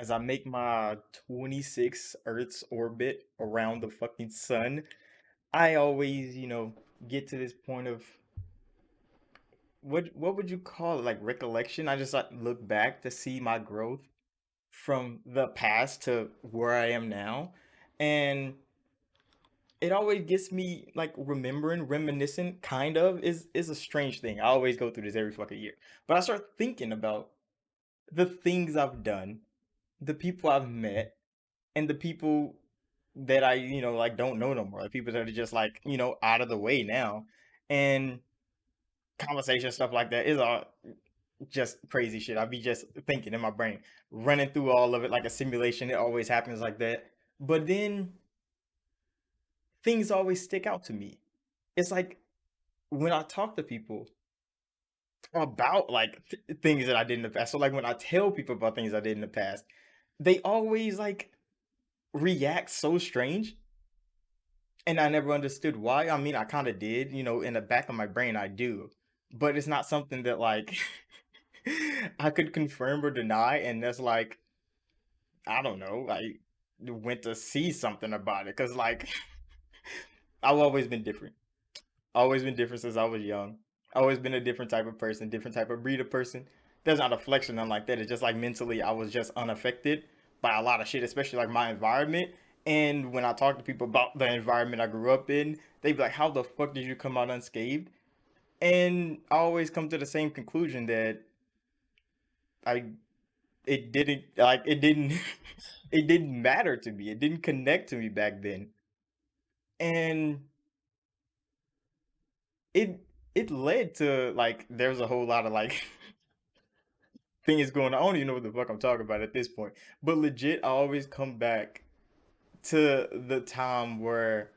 as I make my 26 Earth's orbit around the fucking sun, I always, get to this point of what would you call it? Like recollection. I just like look back to see my growth from the past to where I am now. And it always gets me like remembering, reminiscing, kind of is a strange thing. I always go through this every fucking year. But I start thinking about the things I've done, the people I've met, and the people that I, like don't know no more. Like people that are just like, out of the way now. And conversation stuff like that is all just crazy shit. I be just thinking in my brain, running through all of it like a simulation. It always happens like that. But then things always stick out to me. It's like when I talk to people about like things that I did in the past. So like when I tell people about things I did in the past, they always like react so strange, and I never understood why. I mean, I kind of did, in the back of my brain I do, but it's not something that like I could confirm or deny, and that's like I don't know, I went to see something about it cuz like I've always been different. Always been different since I was young. Always been a different type of person, different type of breed of person. There's not a flexion on like that. It's just like mentally, I was just unaffected by a lot of shit, especially like my environment. And when I talk to people about the environment I grew up in, they be like, "How the fuck did you come out unscathed?" And I always come to the same conclusion that I it didn't it didn't matter to me. It didn't connect to me back then, and it it led to like there's a whole lot of like thing is going on. I don't even know what the fuck I'm talking about at this point. But legit, I always come back to the time where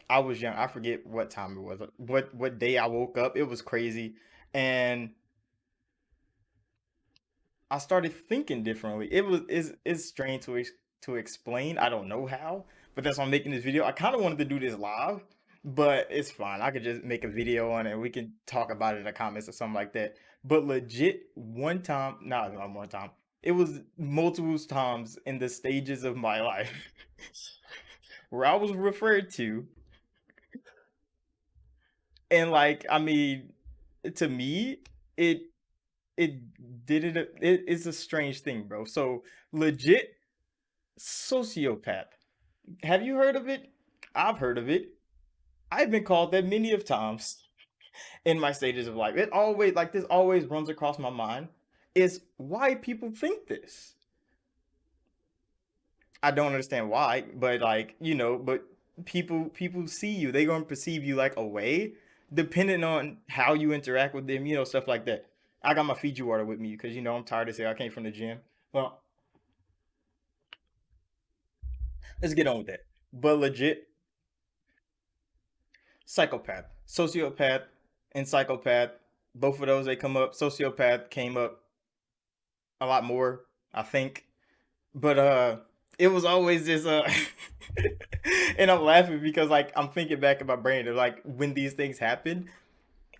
I was young. I forget what time it was. What day I woke up. It was crazy. And I started thinking differently. It's strange to explain. I don't know how, but that's why I'm making this video. I kind of wanted to do this live, but it's fine. I could just make a video on it. We can talk about it in the comments or something like that. But legit, one time, not one time. It was multiple times in the stages of my life where I was referred to, and like, I mean, to me, it it didn't. It's a strange thing, bro. So legit sociopath. Have you heard of it? I've heard of it. I've been called that many of times in my stages of life. It always like this always runs across my mind is why people think this. I don't understand why, but like, but people see you. They're gonna perceive you like a way, depending on how you interact with them, stuff like that. I got my Fiji water with me because I'm tired as hell. I came from the gym. Well, let's get on with that. But legit, psychopath, sociopath, and psychopath. Both of those they come up. Sociopath came up a lot more, I think. But it was always this and I'm laughing because like I'm thinking back in my brain of like when these things happen,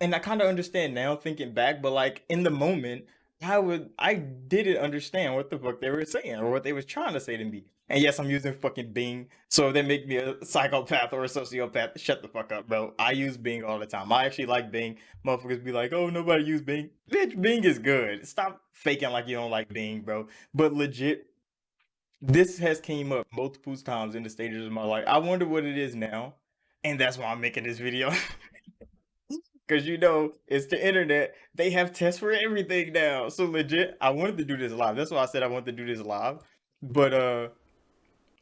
and I kind of understand now thinking back, but like in the moment, I didn't understand what the fuck they were saying or what they was trying to say to me. And yes, I'm using fucking Bing, so if they make me a psychopath or a sociopath, shut the fuck up, bro. I use Bing all the time. I actually like Bing. Motherfuckers be like, "Oh, nobody use Bing." Bitch, Bing is good. Stop faking like you don't like Bing, bro. But legit, this has came up multiple times in the stages of my life. I wonder what it is now, and that's why I'm making this video. Because it's the internet. They have tests for everything now. So legit, I wanted to do this live. That's why I said I wanted to do this live. But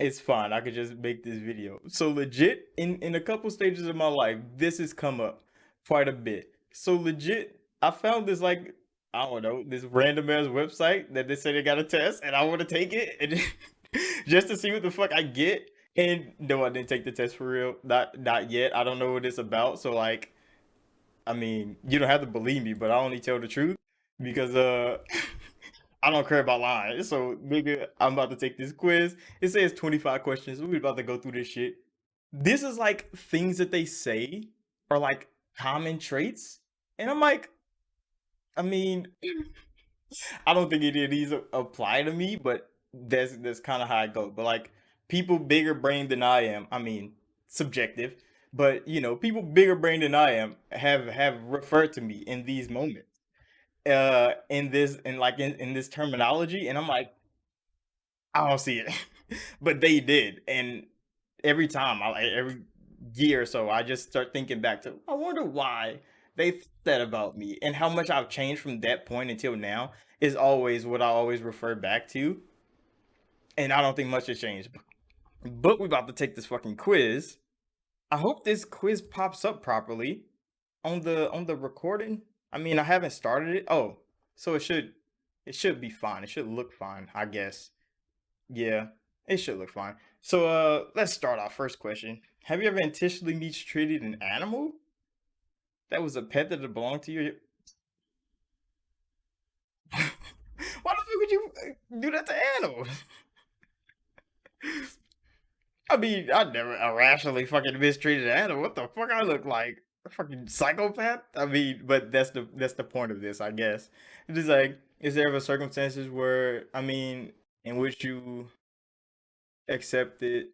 it's fine. I could just make this video. So legit, in a couple stages of my life, this has come up quite a bit. So legit, I found this like I don't know, this random ass website that they say they got a test, and I want to take it and just to see what the fuck I get. And no, I didn't take the test for real. Not yet. I don't know what it's about. So like I mean, you don't have to believe me, but I only tell the truth because I don't care about lying. So nigga, I'm about to take this quiz. It says 25 questions. We're about to go through this shit. This is like things that they say are like common traits. And I'm like, I mean, I don't think any of these apply to me, but that's kind of how I go. But like people bigger brain than I am, I mean, subjective, but people bigger brain than I am have referred to me in these moments, in this and like in this terminology, and I'm like, I don't see it, but they did, and every time every year or so, I just start thinking back to, I wonder why they thought that about me, and how much I've changed from that point until now is always what I always refer back to, and I don't think much has changed. But we about to take this fucking quiz. I hope this quiz pops up properly on the recording. I mean, I haven't started it. Oh, so it should be fine. It should look fine, I guess. Yeah, it should look fine. So let's start our first question. Have you ever intentionally mistreated an animal that was a pet that belonged to you? Why the fuck would you do that to animals? I mean, I never irrationally fucking mistreated an animal. What the fuck I look like? A fucking psychopath? I mean, but that's the point of this, I guess. It's just like, is there ever circumstances where, I mean, in which you accepted,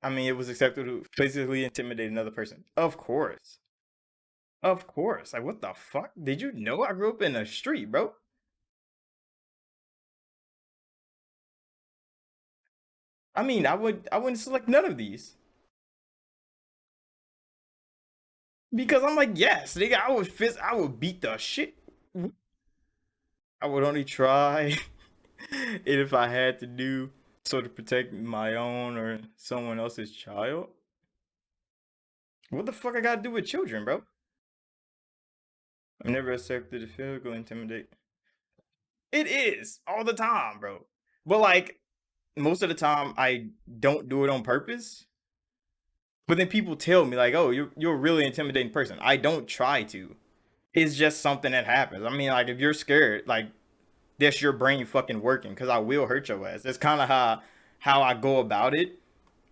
I mean, it was accepted to physically intimidate another person? Of course. Of course. Like, what the fuck? Did you know I grew up in the street, bro? I mean, I wouldn't select none of these because I'm like, yes, nigga, I would beat the shit. I would only try it if I had to do so to protect my own or someone else's child. What the fuck I gotta do with children, bro? I've never accepted a physical intimidate. It is all the time, bro. But like most of the time, I don't do it on purpose. But then people tell me like, "Oh, you're a really intimidating person." I don't try to. It's just something that happens. I mean, like if you're scared, like that's your brain fucking working because I will hurt your ass. That's kind of how I go about it.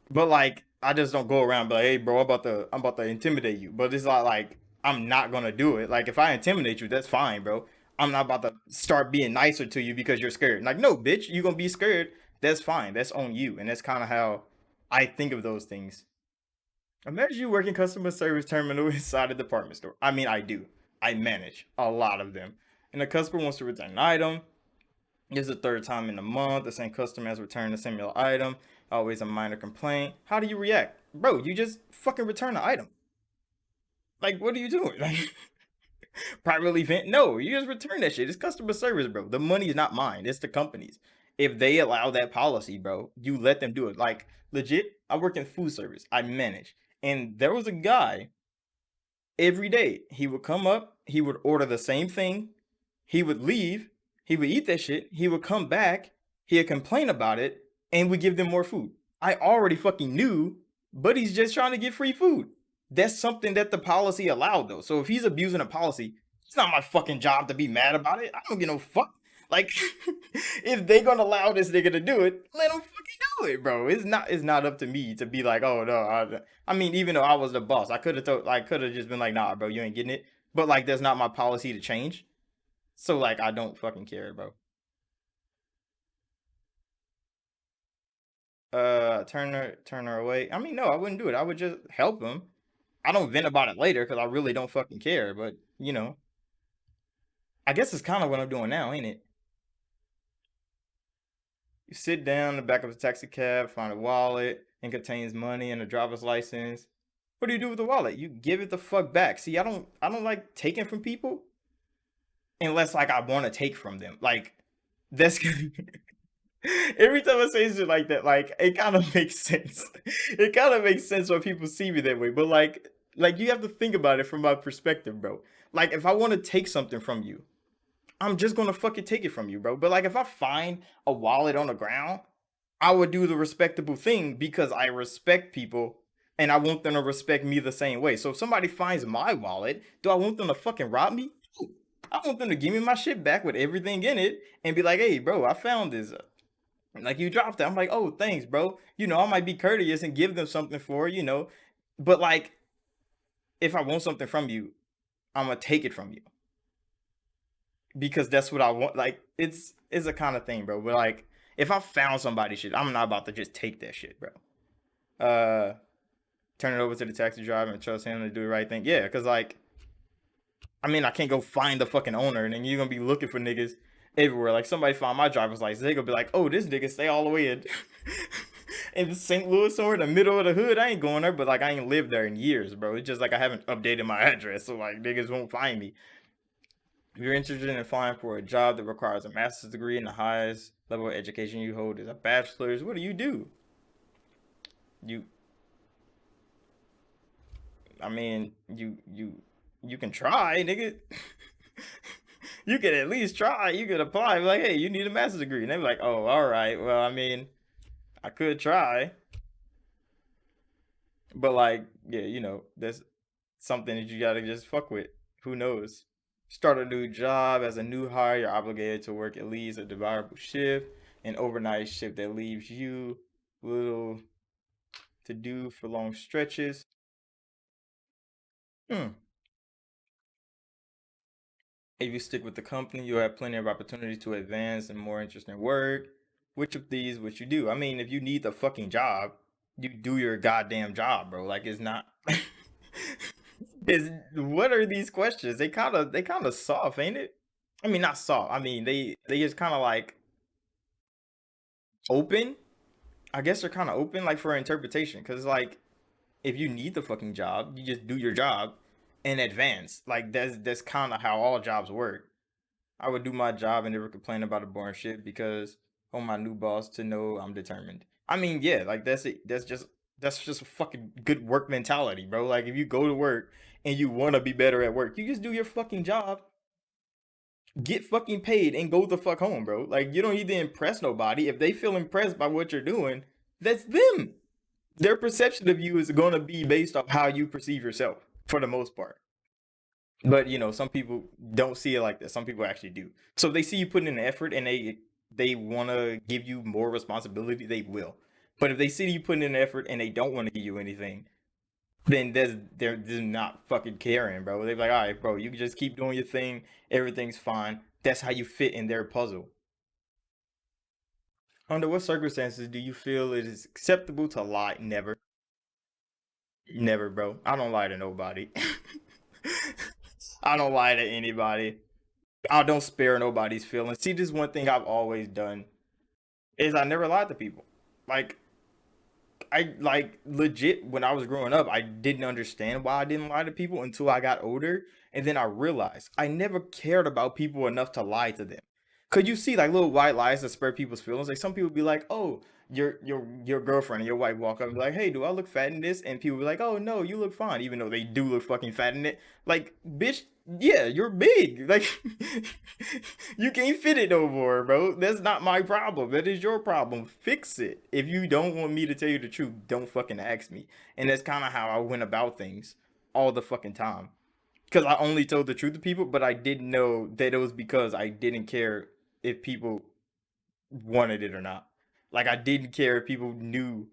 But like I just don't go around be like, hey bro, I'm about to intimidate you. But it's not like I'm not gonna do it. Like if I intimidate you, that's fine, bro. I'm not about to start being nicer to you because you're scared. Like, no, bitch, you gonna be scared. That's fine. That's on you. And that's kind of how I think of those things. Imagine you working customer service terminal inside a department store. I mean, I do. I manage a lot of them. And the customer wants to return an item. It's the third time in a month. The same customer has returned a similar item. Always a minor complaint. How do you react? Bro, you just fucking return the item. Like, what are you doing? Like, privately vent? No, you just return that shit. It's customer service, bro. The money is not mine. It's the company's. If they allow that policy, bro, you let them do it. Like, legit, I work in food service. I manage. And there was a guy every day. He would come up, he would order the same thing, he would leave, he would eat that shit, he would come back, he'd complain about it, and we give them more food. I already fucking knew, but he's just trying to get free food. That's something that the policy allowed though. So if he's abusing a policy, it's not my fucking job to be mad about it. I don't give no fuck. Like, if they gonna allow this nigga to do it, let him fucking do it, bro. It's not up to me to be like, oh no. I mean, even though I was the boss, I could have just been like, nah, bro, you ain't getting it. But like, that's not my policy to change. So like, I don't fucking care, bro. Turn her away. I mean, no, I wouldn't do it. I would just help him. I don't vent about it later because I really don't fucking care. But I guess it's kind of what I'm doing now, ain't it? You sit down in the back of a taxi cab, find a wallet, and contains money and a driver's license. What do you do with the wallet? You give it the fuck back. See, I don't like taking from people unless like I want to take from them. Like that's every time I say shit like that, like it kind of makes sense. It kind of makes sense when people see me that way. But like you have to think about it from my perspective, bro. Like if I want to take something from you, I'm just gonna fucking take it from you, bro. But like if I find a wallet on the ground, I would do the respectable thing because I respect people and I want them to respect me the same way. So if somebody finds my wallet, do I want them to fucking rob me? I want them to give me my shit back with everything in it and be like, hey, bro, I found this. Like you dropped it. I'm like, oh, thanks, bro. I might be courteous and give them something for. But like, if I want something from you, I'm gonna take it from you because that's what I want. Like it's a kind of thing, bro. But like if I found somebody shit, I'm not about to just take that shit, bro. Uh, Turn it over to the taxi driver and trust him to do the right thing. Yeah, because like I mean, I can't go find the fucking owner, and then you're gonna be looking for niggas everywhere. Like somebody found my driver's license, they gonna be like, "Oh, this nigga stay all the way in St. Louis or in the middle of the hood." I ain't going there, but like I ain't lived there in years, bro. It's just like I haven't updated my address, so like niggas won't find me. If you're interested in applying for a job that requires a master's degree and the highest level of education you hold is a bachelor's, what do you do? You, I mean, you can try, nigga. You can at least try. You could apply. Be like, hey, you need a master's degree, and they be like, oh, all right. Well, I mean, I could try, but like, yeah, that's something that you gotta just fuck with. Who knows? Start a new job as a new hire. You're obligated to work at least a desirable shift, an overnight shift that leaves you little to do for long stretches. Hmm. If you stick with the company, you'll have plenty of opportunities to advance and more interesting work. Which of these would you do? I mean, if you need the fucking job, you do your goddamn job, bro. Like it's not is what are these questions? They kind of soft, ain't it? I mean, not soft. I mean, they just kind of like open. I guess they're kind of open like for interpretation cuz like if you need the fucking job, you just do your job in advance. Like that's kind of how all jobs work. I would do my job and never complain about a boring shit because I want my new boss to know I'm determined. I mean, yeah, like that's it. That's just a fucking good work mentality, bro. Like if you go to work and you want to be better at work, you just do your fucking job, get fucking paid, and go the fuck home, bro. Like you don't need to impress nobody. If they feel impressed by what you're doing, that's them. Their perception of you is going to be based off how you perceive yourself for the most part. But some people don't see it like that. Some people actually do. So if they see you putting in effort and they want to give you more responsibility, they will. But if they see you putting in effort and they don't want to give you anything, then they're not fucking caring, bro. They're like, all right, bro, you can just keep doing your thing. Everything's fine. That's how you fit in their puzzle. Under what circumstances do you feel it is acceptable to lie? Never, never, bro. I don't lie to nobody. I don't lie to anybody. I don't spare nobody's feelings. See, this is one thing I've always done is I never lied to people. Like I like legit when I was growing up, I didn't understand why I didn't lie to people until I got older, and then I realized I never cared about people enough to lie to them. Could you see like little white lies that spur people's feelings? Like some people be like, "Oh, your girlfriend and your wife walk up and be like, hey, do I look fat in this?" And people be like, "Oh no, you look fine," even though they do look fucking fat in it. Like, bitch, yeah, you're big. Like, you can't fit it no more, bro. That's not my problem. That is your problem. Fix it. If you don't want me to tell you the truth, don't fucking ask me. And that's kind of how I went about things all the fucking time. Because I only told the truth to people, but I didn't know that it was because I didn't care if people wanted it or not. Like I didn't care if people knew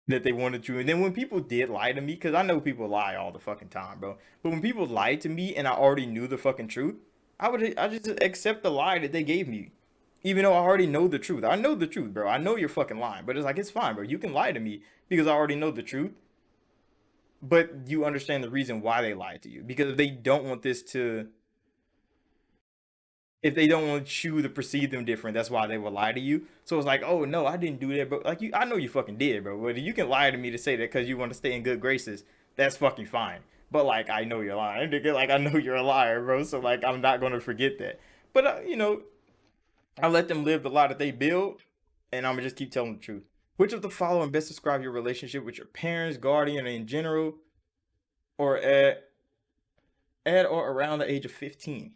that they wanted to. And then when people did lie to me, because I know people lie all the fucking time, bro. But when people lied to me and I already knew the fucking truth, I just accept the lie that they gave me. Even though I already know the truth. I know the truth, bro. I know you're fucking lying. But it's like it's fine, bro. You can lie to me because I already know the truth. But you understand the reason why they lied to you. Because if they don't want this to if they don't want you to perceive them different, that's why they will lie to you. So it's like, oh no, I didn't do that, but like I know you fucking did, bro. Whether you can lie to me to say that because you want to stay in good graces, that's fucking fine. But like, I know you're lying, nigga. Like I know you're a liar, bro. So like, I'm not gonna forget that. But I let them live the lie that they build, and I'm gonna just keep telling the truth. Which of the following best describe your relationship with your parents, guardian, in general, or at or around the age of 15?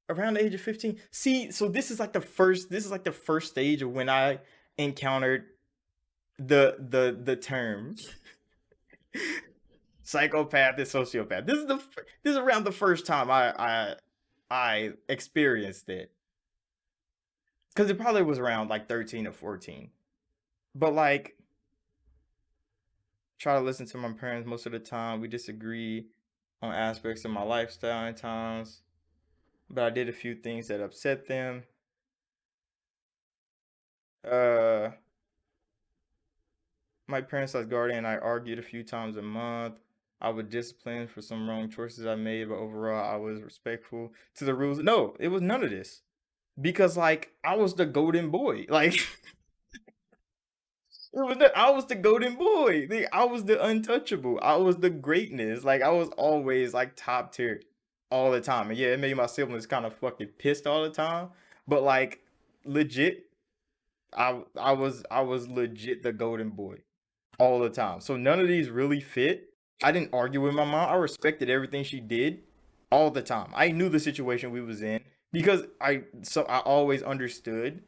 Around the age of 15. See, so this is like the first stage of when I encountered the term psychopath and sociopath. This is around the first time I experienced it. Cuz it probably was around like 13 or 14. But like try to listen to my parents most of the time. We disagree on aspects of my lifestyle at times. but I did a few things that upset them. Uh, my parents as guardian and I argued a few times a month. I would discipline for some wrong choices I made, but overall I was respectful to the rules. No, it was none of this. Because like I was the golden boy. Like I was the golden boy. I was the untouchable. I was the greatness. Like I was always like top tier all the time. And yeah, it made my siblings kind of fucking pissed all the time. But like legit, I was legit the golden boy all the time. So none of these really fit. I didn't argue with my mom. I respected everything she did all the time. I knew the situation we was in because I always understood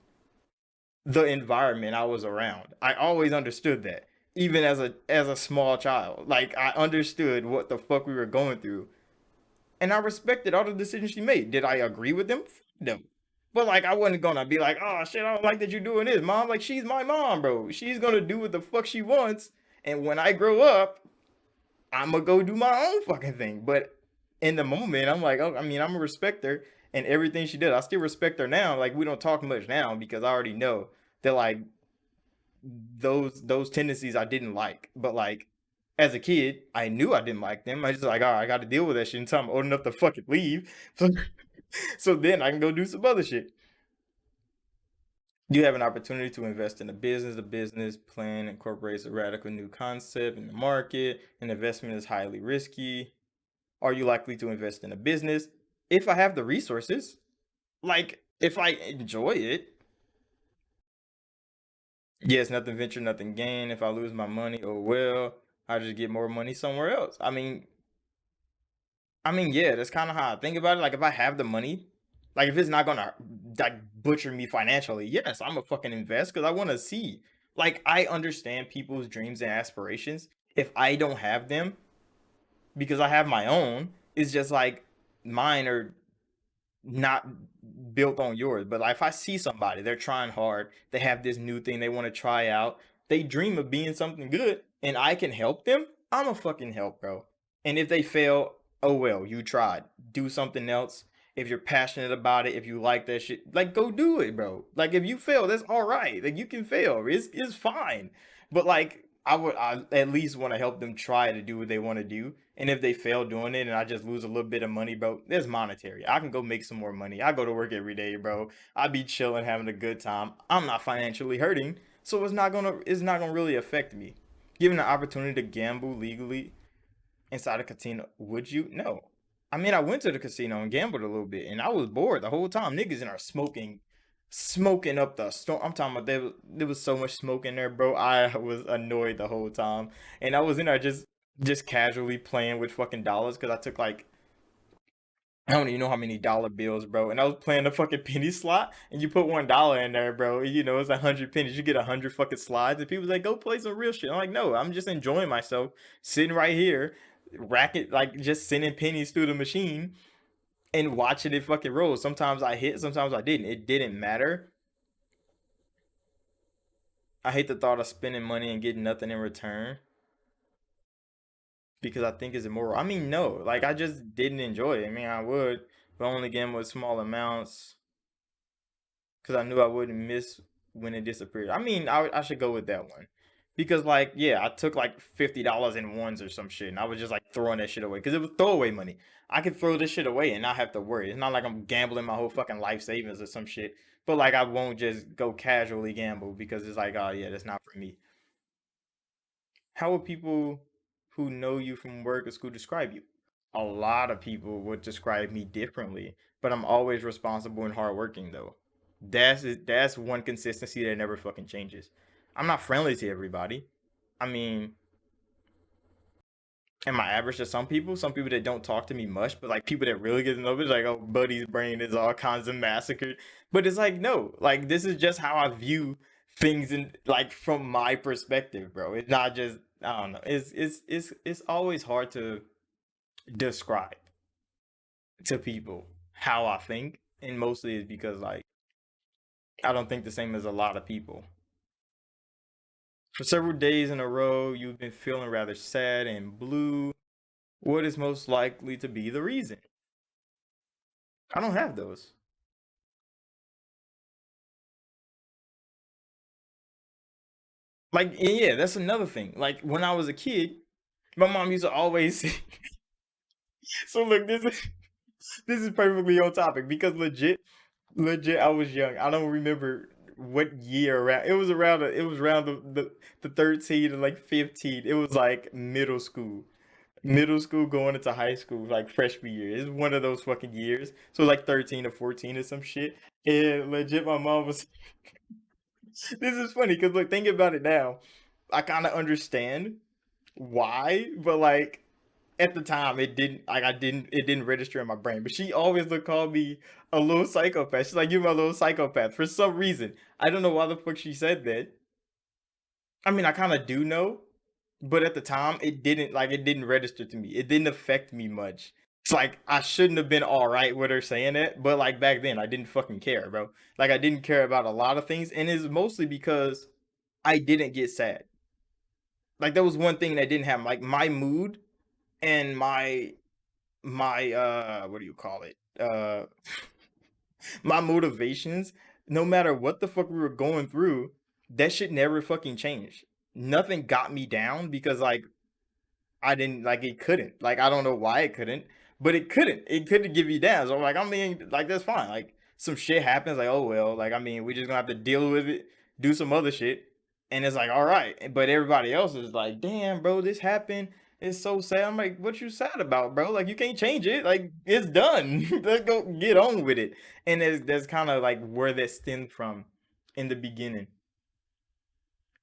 the environment I was around. I always understood that, even as a small child. Like I understood what the fuck we were going through, and I respected all the decisions she made. Did I agree with them? No. But like I wasn't gonna be like, oh shit, I don't like that you're doing this, mom. Like she's my mom, bro. She's gonna do what the fuck she wants, and when I grow up, I'm gonna go do my own fucking thing. But in the moment, I'm like, oh, I mean, I'm gonna respect her and everything she did. I still respect her now. Like we don't talk much now because I already know that like those tendencies I didn't like. But like as a kid, I knew I didn't like them. I just like, all right, I got to deal with that shit until I'm old enough to fucking leave. So, so then I can go do some other shit. You have an opportunity to invest in a business. The business plan incorporates a radical new concept in the market. An investment is highly risky. Are you likely to invest in a business? If I have the resources, like if I enjoy it, yes, nothing venture, nothing gain. If I lose my money, oh well, I just get more money somewhere else. I mean, yeah, that's kind of how I think about it. Like, if I have the money, like if it's not gonna like butcher me financially, yes, I'm a fucking invest because I want to see. Like, I understand people's dreams and aspirations. If I don't have them, because I have my own, it's just like mine are not built on yours. But like, if I see somebody, they're trying hard, they have this new thing they want to try out, they dream of being something good, and I can help them, I'm a fucking help, bro. And if they fail, oh well, you tried. Do something else. If you're passionate about it, if you like that shit, like go do it, bro. Like if you fail, that's all right. Like you can fail. It's fine. But like I at least want to help them try to do what they want to do. And if they fail doing it and I just lose a little bit of money, bro, there's monetary. I can go make some more money. I go to work every day, bro. I be chilling, having a good time. I'm not financially hurting, so it's not gonna really affect me. Given the opportunity to gamble legally inside a casino, would you? No. I mean, I went to the casino and gambled a little bit, and I was bored the whole time. Niggas in there smoking up the storm. I'm talking about there was so much smoke in there, bro. I was annoyed the whole time, and I was in there just casually playing with fucking dollars because I took like I don't even know how many dollar bills, bro. And I was playing the fucking penny slot, and you put $1 in there, bro. You know, it's 100 pennies. You get 100 fucking slides, and people like, go play some real shit. I'm like, no, I'm just enjoying myself, sitting right here, racking like just sending pennies through the machine and watching it fucking roll. Sometimes I hit, sometimes I didn't. It didn't matter. I hate the thought of spending money and getting nothing in return because I think it's immoral. I mean, no, like I just didn't enjoy it. I mean, I would, but only again with small amounts because I knew I wouldn't miss when it disappeared. I mean, I should go with that one because, like, yeah, I took like $50 in ones or some shit, and I was just like throwing that shit away because it was throwaway money. I could throw this shit away and not have to worry. It's not like I'm gambling my whole fucking life savings or some shit. But like, I won't just go casually gamble because it's like, oh yeah, that's not for me. How would people who know you from work or school describe you? A lot of people would describe me differently, but I'm always responsible and hardworking though. That's one consistency that never fucking changes. I'm not friendly to everybody. I mean, am I average to some people? Some people that don't talk to me much, but like people that really get to know me, it's like, oh, buddy's brain is all kinds of massacred. But it's like, no, like this is just how I view things in like from my perspective, bro. It's not just I don't know. It's always hard to describe to people how I think, and mostly is because like I don't think the same as a lot of people. For several days in a row, you've been feeling rather sad and blue. What is most likely to be the reason? I don't have those. Like, yeah, that's another thing. Like when I was a kid, my mom used to always say, so look, this is perfectly on topic because legit, I was young. I don't remember what year around. It was around the 13 to like 15. It was like middle school. Middle school going into high school, like freshman year. It's one of those fucking years. So like 13 to 14 or some shit. And legit my mom was this is funny because look, thinking about it now, I kinda understand why, but like at the time it didn't register in my brain. But she always would call me a little psychopath. She's like, "You're my little psychopath." For some reason. I don't know why the fuck she said that. I mean, I kind of do know, but at the time it didn't register to me. It didn't affect me much. It's like I shouldn't have been all right with her saying it, but like back then I didn't fucking care, bro. Like I didn't care about a lot of things, and it's mostly because I didn't get sad. Like that was one thing that didn't happen. Like my mood and my what do you call it? My motivations, no matter what the fuck we were going through, that shit never fucking changed. Nothing got me down because like I didn't like it couldn't. Like I don't know why it couldn't, but it couldn't. It couldn't give you down. So I'm like, I mean, like that's fine. Like some shit happens, like, oh well, like I mean, we just gonna have to deal with it, do some other shit. And it's like, all right. But everybody else is like, damn, bro, this happened. It's so sad. I'm like, what you sad about, bro? Like you can't change it. Like it's done. Let's go get on with it. And that's kind of like where that stemmed from in the beginning.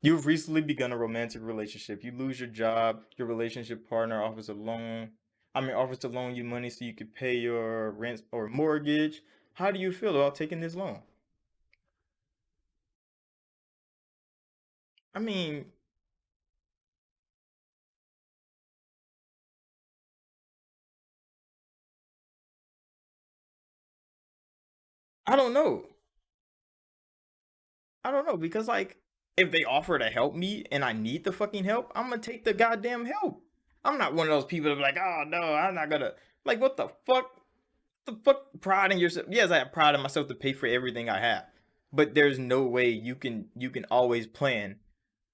You've recently begun a romantic relationship. You lose your job. Your relationship partner offers a loan. Offers to loan you money so you could pay your rent or mortgage. How do you feel about taking this loan? I mean, I don't know. I don't know because like if they offer to help me and I need the fucking help, I'm gonna take the goddamn help. I'm not one of those people that be like, oh no, I'm not gonna like what the fuck? The fuck pride in yourself. Yes, I have pride in myself to pay for everything I have. But there's no way you can always plan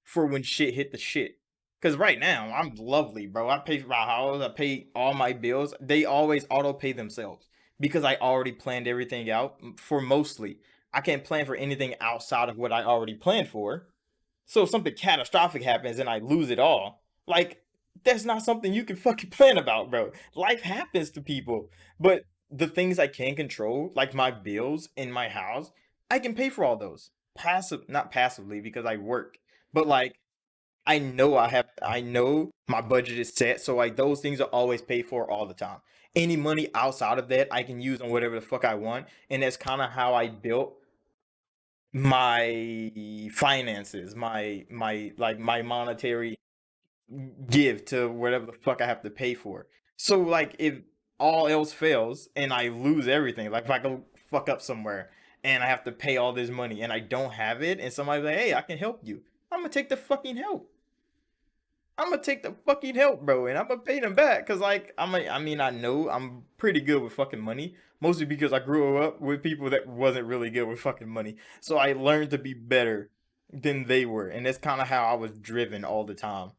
for when shit hit the shit. Cause right now I'm lovely, bro. I pay for my house, I pay all my bills. They always auto pay themselves because I already planned everything out for mostly. I can't plan for anything outside of what I already planned for. So if something catastrophic happens and I lose it all, like that's not something you can fucking plan about, bro. Life happens to people. But the things I can control, like my bills in my house, I can pay for all those. Passive not passively because I work. But like I know my budget is set, so like those things are always paid for all the time. Any money outside of that I can use on whatever the fuck I want. And that's kind of how I built my finances, my monetary give to whatever the fuck I have to pay for. So like if all else fails and I lose everything, like if I go fuck up somewhere and I have to pay all this money and I don't have it and somebody's like, "Hey, I can help you." I'm gonna take the fucking help. I'm gonna take the fucking help, bro, and I'm gonna pay them back because, like, I mean, I know I'm pretty good with fucking money, mostly because I grew up with people that wasn't really good with fucking money, so I learned to be better than they were, and that's kind of how I was driven all the time.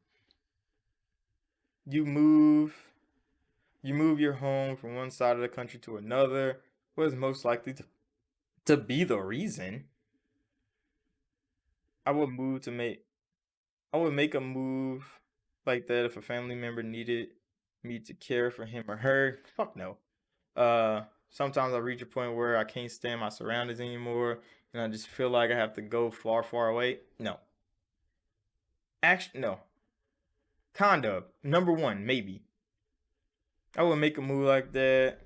You move, you move your home from one side of the country to another. What is most likely to be the reason? I would move to make I would make a move like that if a family member needed me to care for him or her. Fuck no. Sometimes I reach a point where I can't stand my surroundings anymore, and I just feel like I have to go far, far away. No, actually, no. Kind of. Number one, maybe. I would make a move like that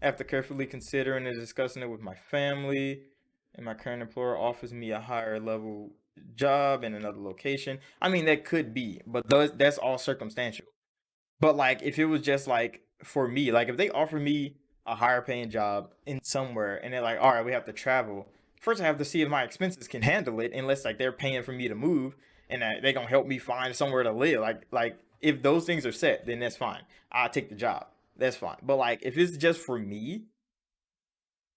after carefully considering and discussing it with my family, and my current employer offers me a higher level job in another location. I mean, that could be, but that's all circumstantial. But like if it was just like for me, like if they offer me a higher paying job in somewhere and they're like, all right, we have to travel. First, I have to see if my expenses can handle it, unless like they're paying for me to move and they gonna help me find somewhere to live. Like if those things are set, then that's fine. I'll take the job. That's fine. But like if it's just for me,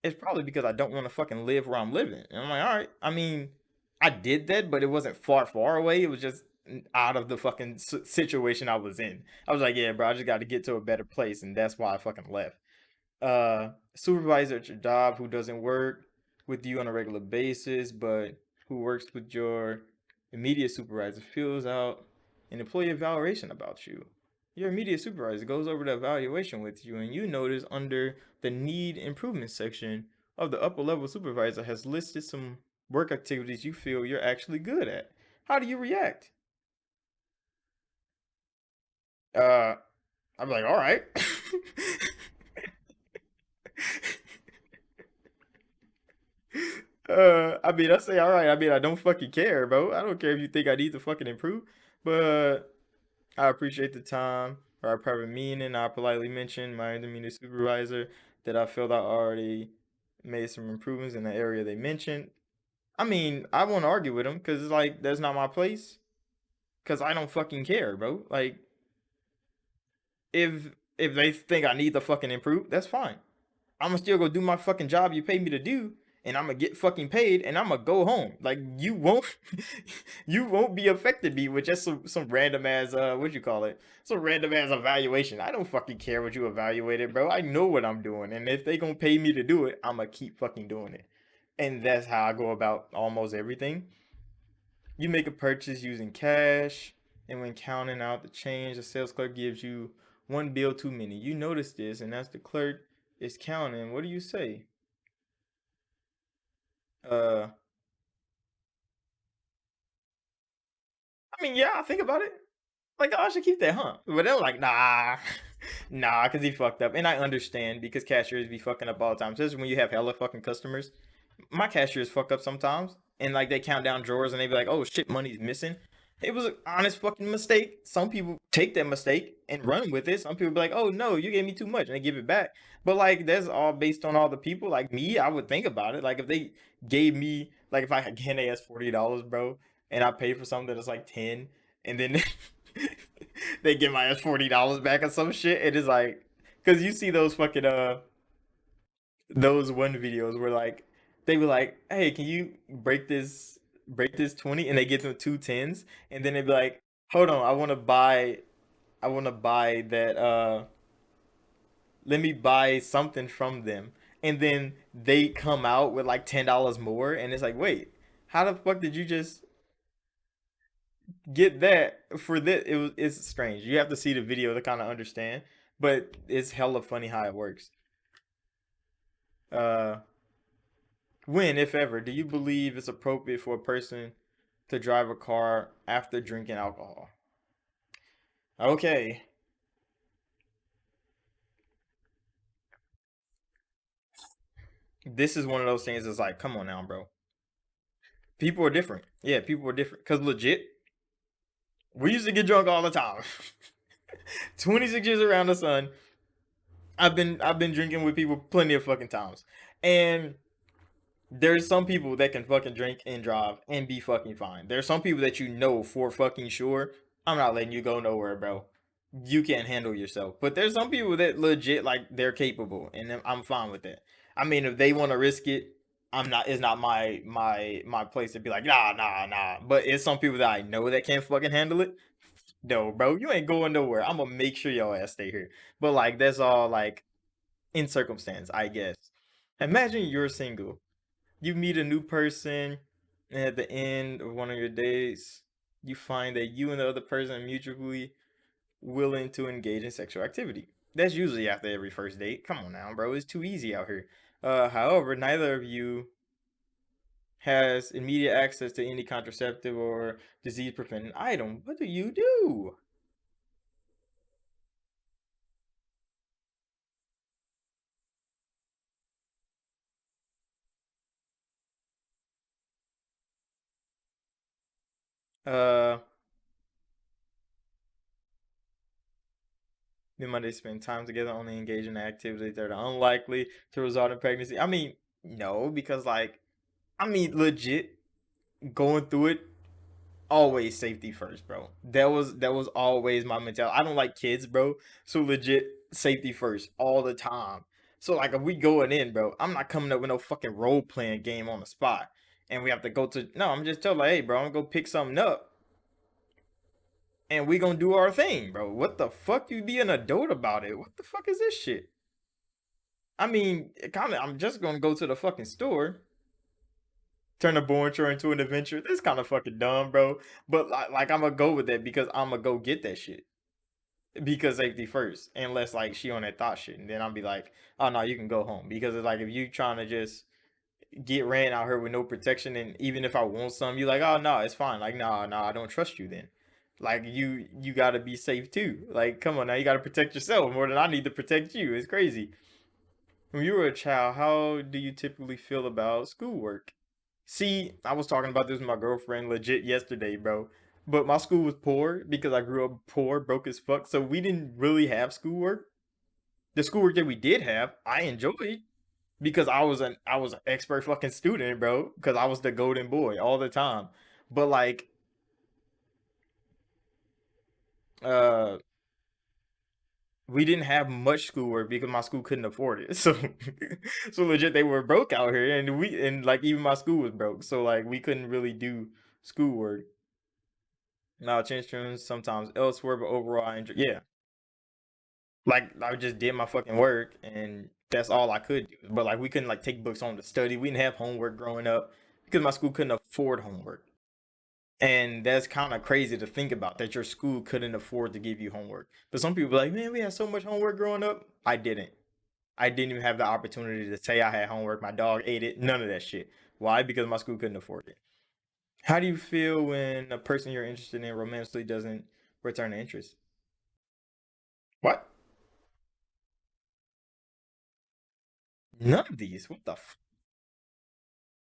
it's probably because I don't want to fucking live where I'm living. And I'm like, all right. I mean, I did that, but it wasn't far away. It was just out of the fucking situation I was in. I was like, yeah, bro, I just got to get to a better place, and that's why I fucking left. Supervisor at your job who doesn't work with you on a regular basis, but who works with your immediate supervisor fills out an employee evaluation about you. Your immediate supervisor goes over the evaluation with you, and you notice under the need improvement section of the upper level supervisor has listed some work activities you feel you're actually good at. How do you react? Uh, I'm like, all right. I mean, I say, all right. I mean, I don't fucking care, bro. I don't care if you think I need to fucking improve, but I appreciate the time or our private meeting. I politely mentioned my intermediate supervisor that I felt I already made some improvements in the area they mentioned. I mean, I won't argue with them because it's like that's not my place. Because I don't fucking care, bro. Like, if they think I need to fucking improve, that's fine. I'm gonna still go do my fucking job you pay me to do, and I'm gonna get fucking paid, and I'm gonna go home. Like you won't, you won't be affected me with just some random ass what you call it, some random ass evaluation. I don't fucking care what you evaluated, bro. I know what I'm doing, and if they gonna pay me to do it, I'm gonna keep fucking doing it, and that's how I go about almost everything. You make a purchase using cash, and when counting out the change, the sales clerk gives you one bill too many. You notice this, and as the clerk is counting, what do you say? Uh, I mean, yeah, I think about it. Like, oh, I should keep that, huh? But they're like, nah, nah, because he fucked up. And I understand because cashiers be fucking up all the time. Especially when you have hella fucking customers. My cashiers fuck up sometimes. And like they count down drawers and they be like, oh shit, money's missing. It was an honest fucking mistake. Some people take that mistake and run with it. Some people be like, oh no, you gave me too much and they give it back. But like that's all based on all the people. Like me, I would think about it. Like if they gave me like if I again they asked $40, bro, and I pay for something that's like 10 and then they get my ass $40 back or some shit. It is like, cause you see those fucking those one videos where like they were like, hey, can you break this 20, and they get them two tens, and then they'd be like, hold on, I wanna buy that let me buy something from them, and then they come out with like $10 more, and it's like, wait, how the fuck did you just get that for this? It's strange. You have to see the video to kind of understand, but it's hella funny how it works. Uh, when, if ever, do you believe it's appropriate for a person to drive a car after drinking alcohol? Okay, this is one of those things that's like, come on now, bro. People are different. Yeah, people are different. Cause legit, we used to get drunk all the time. 26 years around the sun, I've been drinking with people plenty of fucking times, and there's some people that can fucking drink and drive and be fucking fine. There's some people that you know for fucking sure, I'm not letting you go nowhere, bro. You can't handle yourself. But there's some people that legit like they're capable, and I'm fine with that. I mean, if they want to risk it, I'm not. It's not my place to be like nah. But it's some people that I know that can't fucking handle it. No, bro, you ain't going nowhere. I'm gonna make sure your ass stay here. But like, that's all like in circumstance, I guess. Imagine you're single, you meet a new person, and at the end of one of your dates, you find that you and the other person are mutually willing to engage in sexual activity. That's usually after every first date. Come on now, bro. It's too easy out here. However, neither of you has immediate access to any contraceptive or disease preventing item. What do you do? Uh, then might they spend time together only engaging in activities that are unlikely to result in pregnancy? I mean, no, because like, I mean, legit going through it, always safety first, bro. That was always my mentality. I don't like kids, bro. So legit safety first all the time. So like if we going in, bro, I'm not coming up with no fucking role playing game on the spot. And we have to go to no, I'm just telling like, hey bro, I'm gonna go pick something up and we gonna do our thing, bro. What the fuck you be an adult about it? What the fuck is this shit? I mean, kinda I'm just gonna go to the fucking store, turn a boring chore into an adventure. This kind of fucking dumb, bro. But like I'm gonna go with that because I'm gonna go get that shit. Because safety first. Unless like she on that thought shit. And then I'll be like, oh no, you can go home. Because it's like if you trying to just get ran out here with no protection, and even if I want some, you like, oh no, it's fine. Like, no, I don't trust you then. Like you gotta be safe too. Like, come on now, you gotta protect yourself more than I need to protect you. It's crazy. When you were a child, how do you typically feel about schoolwork? See, I was talking about this with my girlfriend legit yesterday, bro. But my school was poor because I grew up poor, broke as fuck. So we didn't really have schoolwork. The schoolwork that we did have, I enjoyed because I was an expert fucking student, bro. Because I was the golden boy all the time. But like, uh, we didn't have much schoolwork because my school couldn't afford it. So, so legit, they were broke out here, and like even my school was broke. So like we couldn't really do schoolwork. Now change tunes sometimes elsewhere, but overall I enjoy. Yeah, like I just did my fucking work, and that's all I could do. But like we couldn't like take books home to study. We didn't have homework growing up because my school couldn't afford homework. And that's kind of crazy to think about that your school couldn't afford to give you homework. But some people are like, man, we had so much homework growing up. I didn't. I didn't even have the opportunity to say I had homework. My dog ate it. None of that shit. Why? Because my school couldn't afford it. How do you feel when a person you're interested in romantically doesn't return the interest? What? None of these. What the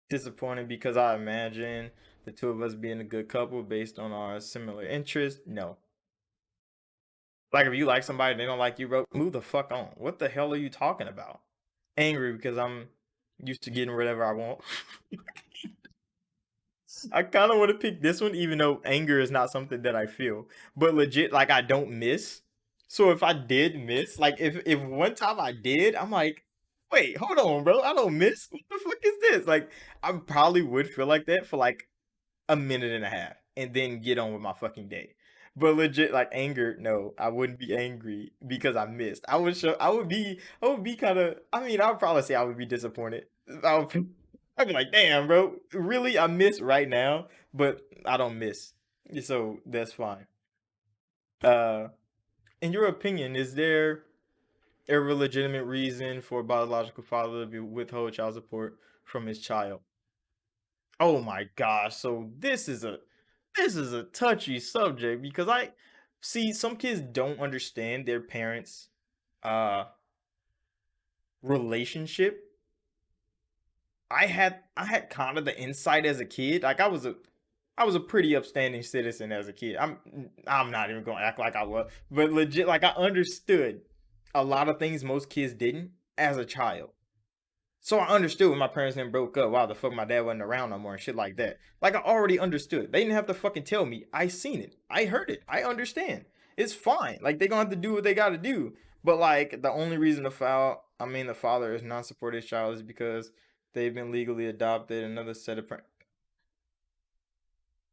disappointed because I imagine the two of us being a good couple based on our similar interests? No. Like if you like somebody and they don't like you, bro, move the fuck on. What the hell are you talking about? Angry because I'm used to getting whatever I want. I kind of want to pick this one, even though anger is not something that I feel. But legit, like I don't miss. So if I did miss, like if one time I did, I'm like, wait, hold on, bro, I don't miss. What the fuck is this? Like I probably would feel like that for like a minute and a half, and then get on with my fucking day. But legit, like anger, no, I wouldn't be angry because I missed. I would show. I would be kind of. I mean, I would probably say I would be disappointed. I'd be like, damn, bro, really, I miss right now, but I don't miss. So that's fine. Uh, in your opinion, is there a legitimate reason for a biological father to withhold child support from his child? Oh my gosh. So this is a touchy subject because I see some kids don't understand their parents' uh relationship. I had kind of the insight as a kid. Like I was a pretty upstanding citizen as a kid. I'm not even gonna act like I was, but legit, like I understood a lot of things most kids didn't as a child. So I understood when my parents then broke up. Wow, the fuck my dad wasn't around no more and shit like that. Like I already understood. They didn't have to fucking tell me. I seen it. I heard it. I understand. It's fine. Like they gonna have to do what they gotta do. But like the only reason the father is not support his child is because they've been legally adopted. Another set of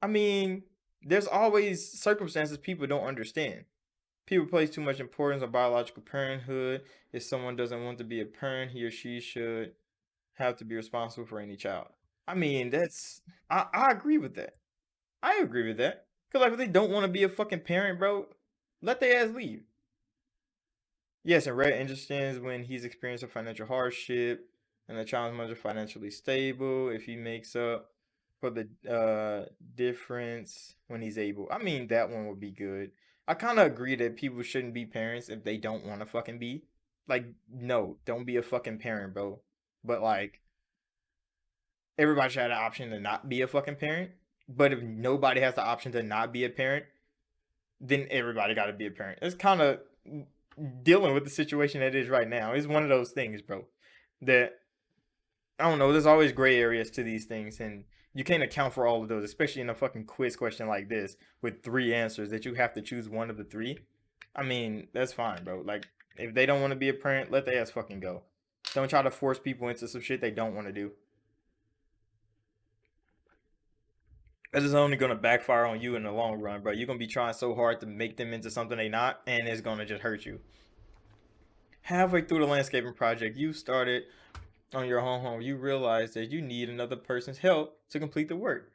I mean, there's always circumstances people don't understand. People place too much importance on biological parenthood. If someone doesn't want to be a parent, he or she should have to be responsible for any child. I mean, I agree with that. I agree with that. Cause like if they don't want to be a fucking parent, bro, let their ass leave. Yes, and Red understands when he's experiencing financial hardship and the child's mother financially stable if he makes up for the difference when he's able. I mean, that one would be good. I kind of agree that people shouldn't be parents if they don't want to fucking be. Like, no, don't be a fucking parent, bro. But like, everybody should have the option to not be a fucking parent. But if nobody has the option to not be a parent, then everybody got to be a parent. It's kind of dealing with the situation that is right now. It's one of those things, bro. That I don't know. There's always gray areas to these things, and you can't account for all of those, especially in a fucking quiz question like this with three answers that you have to choose one of the three. I mean, that's fine, bro. Like, if they don't want to be a parent, let their ass fucking go. Don't try to force people into some shit they don't want to do. This is only gonna backfire on you in the long run, bro. You're gonna be trying so hard to make them into something they not, and it's gonna just hurt you. Halfway through the landscaping project you started on your home, you realize that you need another person's help to complete the work.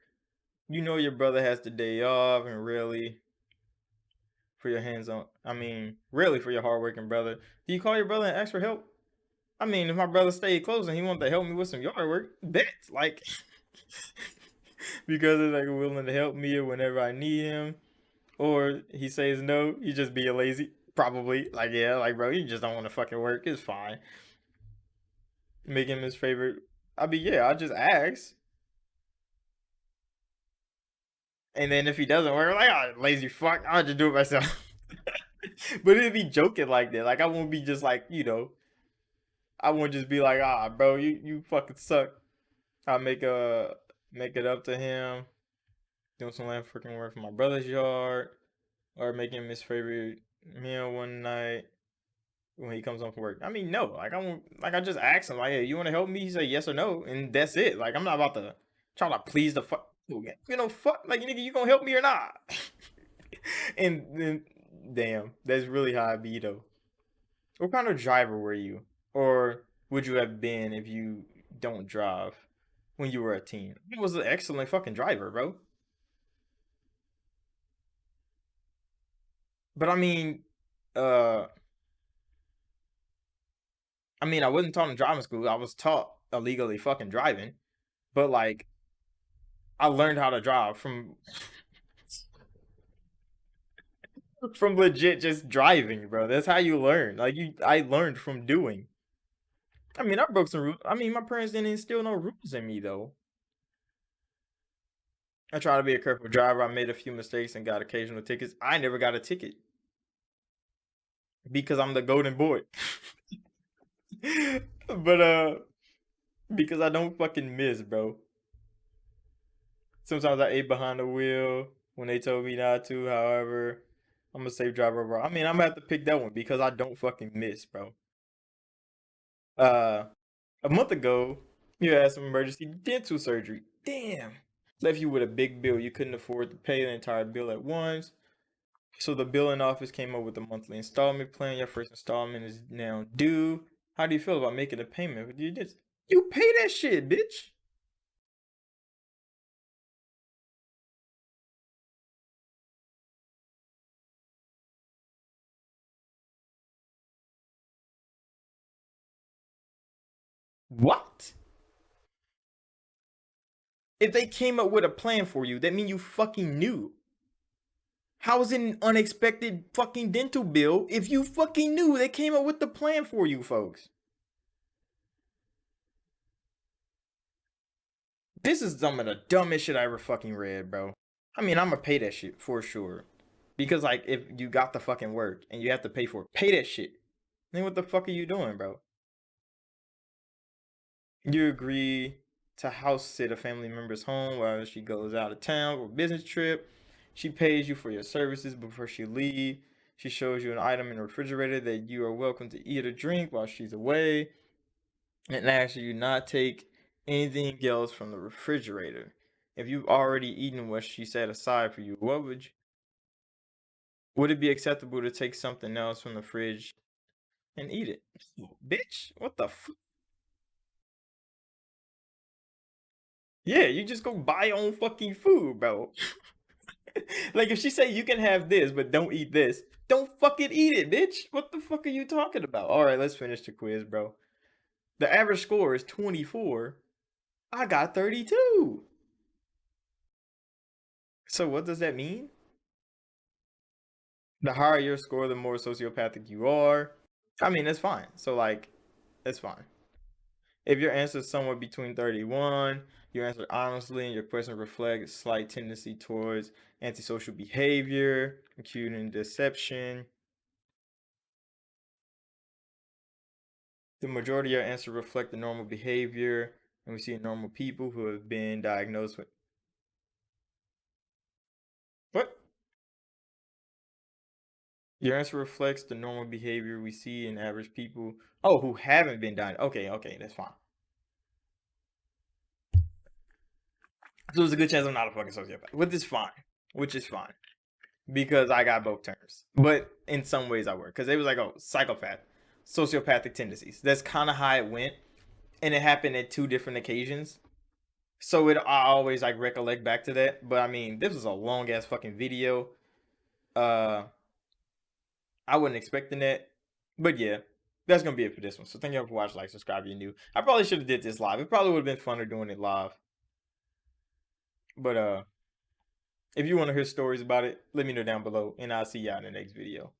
You know your brother has the day off, and really for your hands on. I mean, really for your hardworking brother. Do you call your brother and ask for help? I mean, if my brother stayed close and he wanted to help me with some yard work, bet like because he's like willing to help me whenever I need him. Or he says no, you just being lazy. Probably. Like, yeah, like bro, you just don't want to fucking work. It's fine. Make him his favorite. I mean, yeah, I just ask. And then if he doesn't work, I'm like, oh, lazy fuck, I'll just do it myself. But it'd be joking like that. Like I won't be just like, I won't just be like, ah, bro, you fucking suck. I'll make it up to him, doing some land freaking work for my brother's yard, or make him his favorite meal one night when he comes home from work. I mean, no, like I won't, like I just ask him, like, hey, you want to help me? He say yes or no, and that's it. Like I'm not about to try to please the fuck, fuck, like nigga, you gonna help me or not? And then, damn, that's really how I be though. What kind of driver were you, or would you have been if you don't drive when you were a teen? I was an excellent fucking driver, bro. But uh, I wasn't taught in driving school. I was taught illegally fucking driving. But like, I learned how to drive from legit just driving, bro. That's how you learn. I learned from doing. I broke some rules. My parents didn't instill no rules in me though. I tried to be a careful driver. I made a few mistakes and got occasional tickets. I never got a ticket because I'm the golden boy. But because I don't fucking miss, bro. Sometimes I ate behind the wheel when they told me not to. However, I'm a safe driver, bro. I'm gonna have to pick that one because I don't fucking miss, bro. Uh, a month ago, you had some emergency dental surgery. Damn. Left you with a big bill. You couldn't afford to pay the entire bill at once. So the billing office came up with a monthly installment plan. Your first installment is now due. How do you feel about making a payment? You pay that shit, bitch. What? If they came up with a plan for you, that means you fucking knew. How is it an unexpected fucking dental bill if you fucking knew they came up with the plan for you, folks? This is some of the dumbest shit I ever fucking read, bro. I'm gonna pay that shit for sure. Because, like, if you got the fucking work and you have to pay for it, pay that shit. Then what the fuck are you doing, bro? You agree to house sit a family member's home while she goes out of town for a business trip. She pays you for your services before she leave. She shows you an item in the refrigerator that you are welcome to eat or drink while she's away, and asks you not take anything else from the refrigerator. If you've already eaten what she set aside for you, would it be acceptable to take something else from the fridge and eat it? Bitch, what the Yeah, you just go buy your own fucking food, bro. Like if she say you can have this but don't eat this, don't fucking eat it, bitch. What the fuck are you talking about? All right, let's finish the quiz, bro. The average score is 24. I got 32. So what does that mean? The higher your score, the more sociopathic you are. That's fine. So like, it's fine. If your answer is somewhere between 31, you answer honestly, and your question reflects slight tendency towards antisocial behavior, including deception. The majority of your answer reflect the normal behavior, and we see normal people who have been diagnosed with what? Your answer reflects the normal behavior we see in average people. Oh, who haven't been dying. Okay, okay, that's fine. So there's a good chance I'm not a fucking sociopath, which is fine because I got both terms. But in some ways I work because it was like, oh, psychopath, sociopathic tendencies. That's kind of how it went, and it happened at two different occasions. So I always like recollect back to that. But I mean, this was a long ass fucking video. Uh, I wasn't expecting that, but yeah, that's gonna be it for this one. So thank you for watching, like, subscribe if you're new. I probably should have did this live. It probably would have been funner doing it live. But if you want to hear stories about it, let me know down below, and I'll see y'all in the next video.